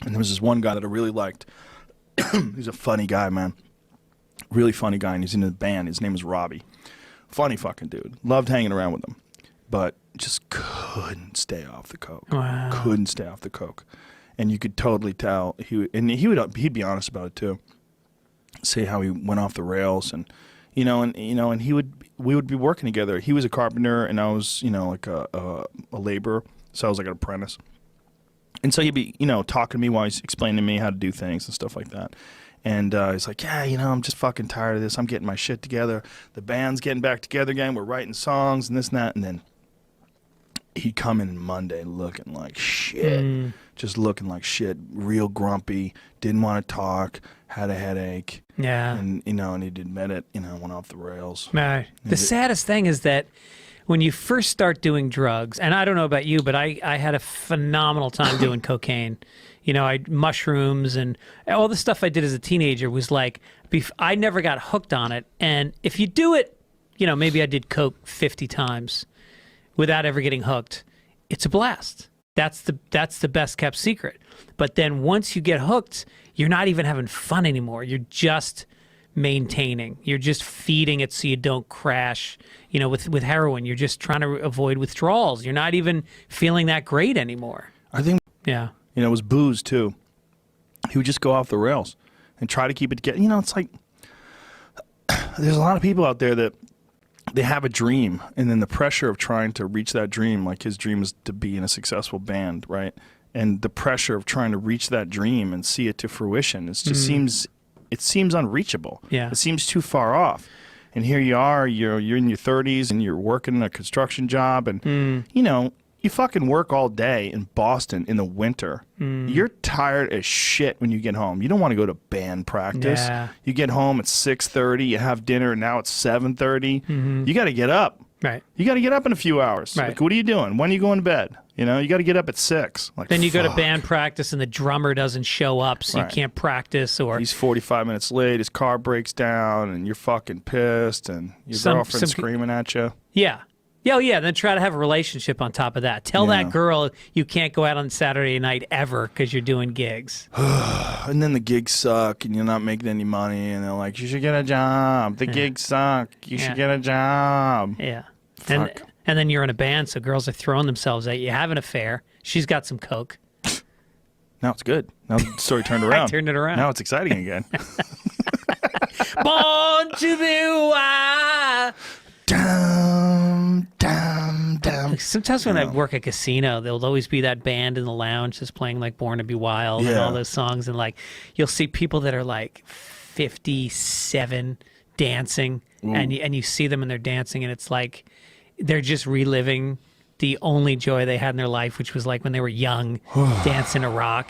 And there was this one guy that I really liked. He's a funny guy, man. Really funny guy, and he's in a band. His name is Robbie. Funny fucking dude. Loved hanging around with him, but just couldn't stay off the coke. Wow. Couldn't stay off the coke, and you could totally tell. He'd be honest about it too. Say how he went off the rails, and we would be working together. He was a carpenter, and I was like a laborer, so I was like an apprentice. And so he'd be talking to me while he's explaining to me how to do things and stuff like that. And he's like, yeah, I'm just fucking tired of this. I'm getting my shit together. The band's getting back together again. We're writing songs and this and that. And then he'd come in Monday looking like shit. Just looking like shit. Real grumpy. Didn't want to talk. Had a headache. Yeah. And, and he'd admit it, went off the rails. Right. The saddest thing is that when you first start doing drugs, and I don't know about you, but I had a phenomenal time doing cocaine. Mushrooms and all the stuff I did as a teenager was like, I never got hooked on it. And if you do it, maybe I did coke 50 times without ever getting hooked, it's a blast. That's the best kept secret. But then once you get hooked, you're not even having fun anymore. You're just maintaining. You're just feeding it so you don't crash. With heroin, you're just trying to avoid withdrawals. You're not even feeling that great anymore. I think. Yeah. It was booze too. He would just go off the rails and try to keep it together. It's like there's a lot of people out there that they have a dream, and then the pressure of trying to reach that dream, like his dream is to be in a successful band, right? And the pressure of trying to reach that dream and see it to fruition, it just seems unreachable. Yeah. It seems too far off. And here you are, you're in your 30s and you're working in a construction job, and you fucking work all day in Boston in the winter. You're tired as shit when you get home. You don't want to go to band practice. Yeah. You get home at 6:30, you have dinner, and now it's 7:30. You got to get up. Right. You got to get up in a few hours. Right. Like, what are you doing? When are you going to bed? You got to get up at 6. Like, then you go to fuck. band practice and the drummer doesn't show up, so Right. you can't practice. Or He's 45 minutes late, his car breaks down, and you're fucking pissed, and your girlfriend's screaming at you. Yeah. Yeah, oh yeah, then try to have a relationship on top of that. Tell that girl you can't go out on Saturday night ever because you're doing gigs. And then the gigs suck, and you're not making any money, and they're like, you should get a job. The gigs suck. You should get a job. Yeah. Fuck. And then you're in a band, so girls are throwing themselves at you. You have an affair. She's got some coke. Now it's good. Now the story turned around. I turned it around. Now it's exciting again. Born to be wild. Dum, dum, dum. Sometimes when I work at casino, there'll always be that band in the lounge just playing like Born to Be Wild and all those songs. And like you'll see people that are like 57 dancing and you see them and they're dancing and it's like they're just reliving the only joy they had in their life, which was like when they were young, dancing a rock.